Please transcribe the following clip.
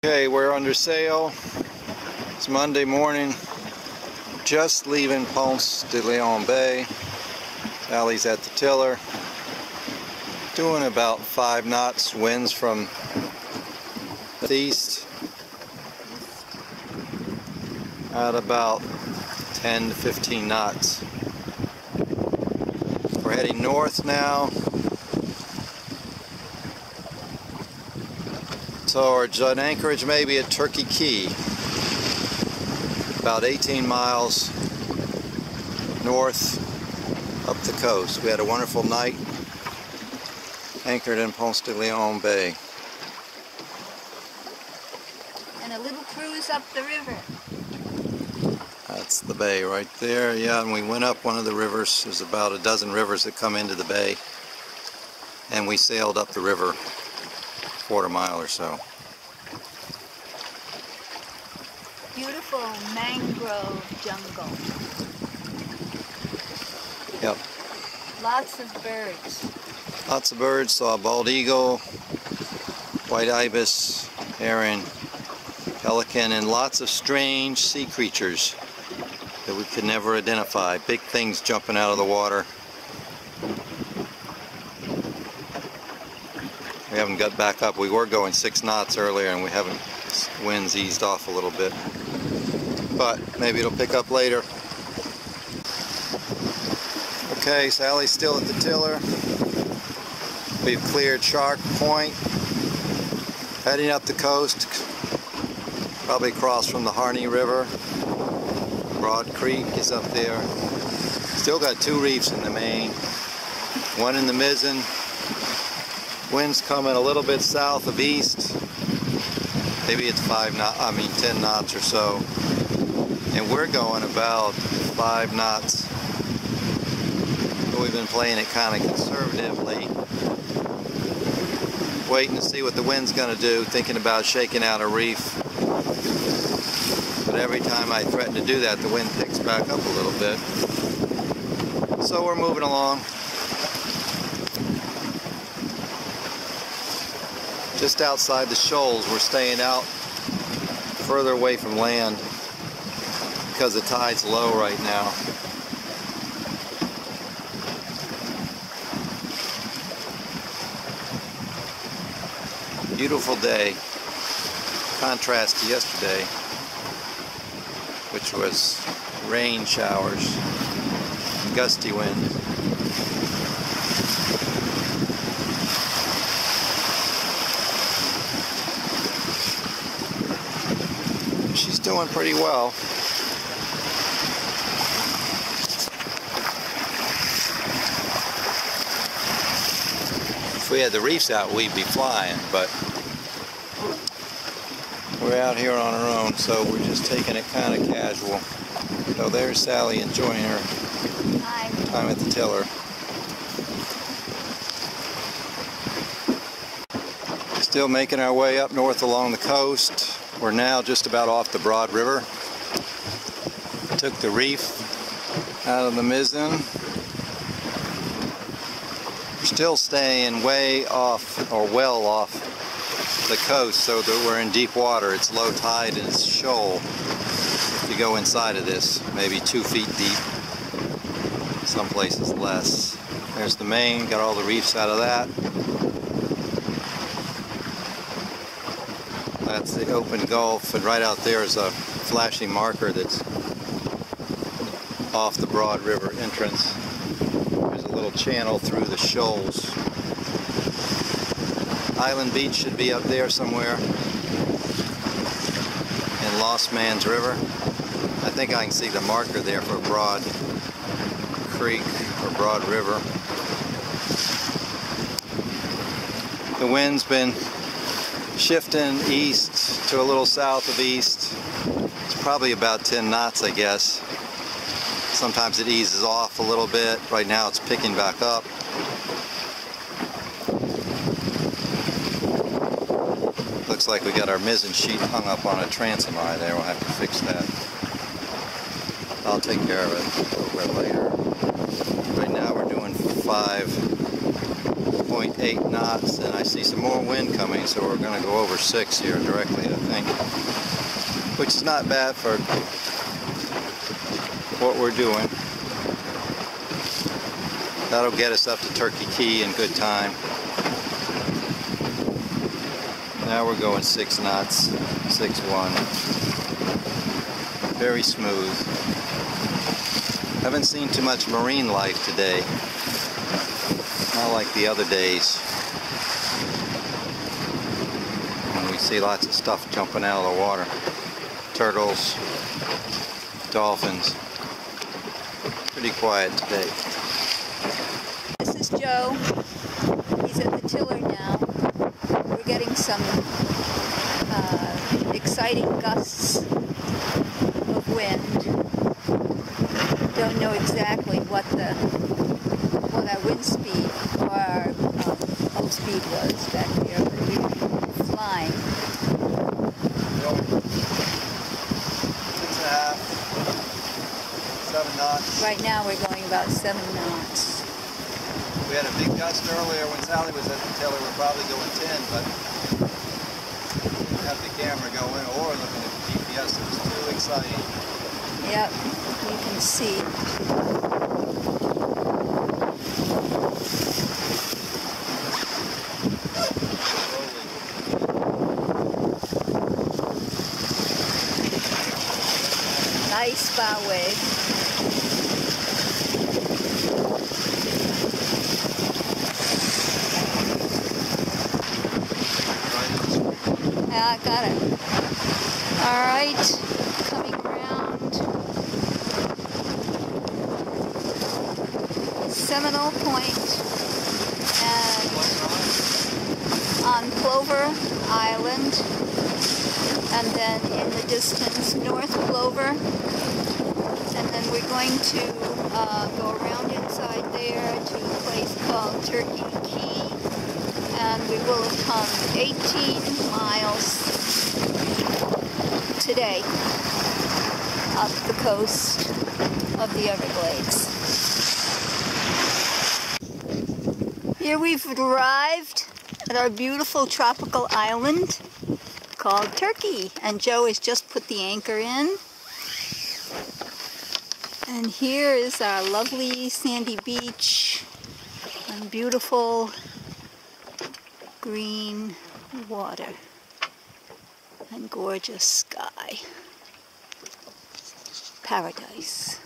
Okay, we're under sail. It's Monday morning. Just leaving Ponce de Leon Bay. Sally's at the tiller. Doing about 5 knots. Winds from the east at about 10 to 15 knots. We're heading north now. Towards an anchorage maybe at Turkey Key, about 18 miles north up the coast. We had a wonderful night anchored in Ponce de Leon Bay. And a little cruise up the river. That's the bay right there, yeah, and we went up one of the rivers. There's about a dozen rivers that come into the bay, and we sailed up the river quarter mile or so. Beautiful mangrove jungle. Yep. Lots of birds. Lots of birds. Saw a bald eagle, white ibis, heron, pelican, and lots of strange sea creatures that we could never identify. Big things jumping out of the water. We haven't got back up. We were going 6 knots earlier and we haven't. Winds eased off a little bit, but maybe it'll pick up later. Okay, Sally's still at the tiller. We've cleared Shark Point, heading up the coast, probably across from the Harney River. Broad Creek is up there. Still got 2 reefs in the main, one in the mizzen. Wind's coming a little bit south of east. Maybe it's 10 knots or so. And we're going about 5 knots. But we've been playing it kind of conservatively. Waiting to see what the wind's going to do, thinking about shaking out a reef. But every time I threaten to do that, the wind picks back up a little bit. So we're moving along. Just outside the shoals. We're staying out further away from land because the tide's low right now. Beautiful day. Contrast to yesterday, which was rain showers, gusty wind. She's doing pretty well. If we had the reefs out, we'd be flying, but we're out here on our own, so we're just taking it kind of casual. So there's Sally enjoying her time at the tiller. Still making our way up north along the coast. We're now just about off the Broad River. Took the reef out of the mizzen. We're still staying way off, or well off the coast, so that we're in deep water. It's low tide and it's shoal. If you go inside of this, maybe 2 feet deep. Some places less. There's the main, got all the reefs out of that. That's the open Gulf, and right out there is a flashing marker that's off the Broad River entrance. There's a little channel through the shoals. Island Beach should be up there somewhere in Lost Man's River. I think I can see the marker there for Broad Creek or Broad River. The wind's been shifting east to a little south of east. It's probably about 10 knots, I guess. Sometimes it eases off a little bit. Right now it's picking back up. Looks like we got our mizzen sheet hung up on a transom eye there. We'll have to fix that. I'll take care of it a little bit later. Right now we're doing 5 5.8 knots, and I see some more wind coming, so we're going to go over 6 here directly, I think, which is not bad for what we're doing. That'll get us up to Turkey Key in good time. Now we're going 6 knots, 6-1. Very smooth. Haven't seen too much marine life today. Not like the other days. And we see lots of stuff jumping out of the water. Turtles, dolphins. Pretty quiet today. This is Joe. He's at the tiller now. We're getting some exciting gusts of wind. Don't know exactly what our wind speed or our boat speed was back there, but we were flying. 6.5, 7 knots. Right now we're going about 7 knots. We had a big gust earlier when Sally was at the tiller. We're probably going 10, but we didn't have the camera going or looking at the GPS. It was too exciting. Yep, you can see. Nice bow wave. Yeah, I got it. All right, coming around Seminole Point and on Plover Island, and then in the distance North Plover, and then we're going to go around inside there to a place called Turkey Key, and we will have come 18 miles today up the coast of the Everglades. Here we've arrived at our beautiful tropical island called Turkey, and Joe has just put the anchor in. And here is our lovely sandy beach and beautiful green water and gorgeous sky. Paradise.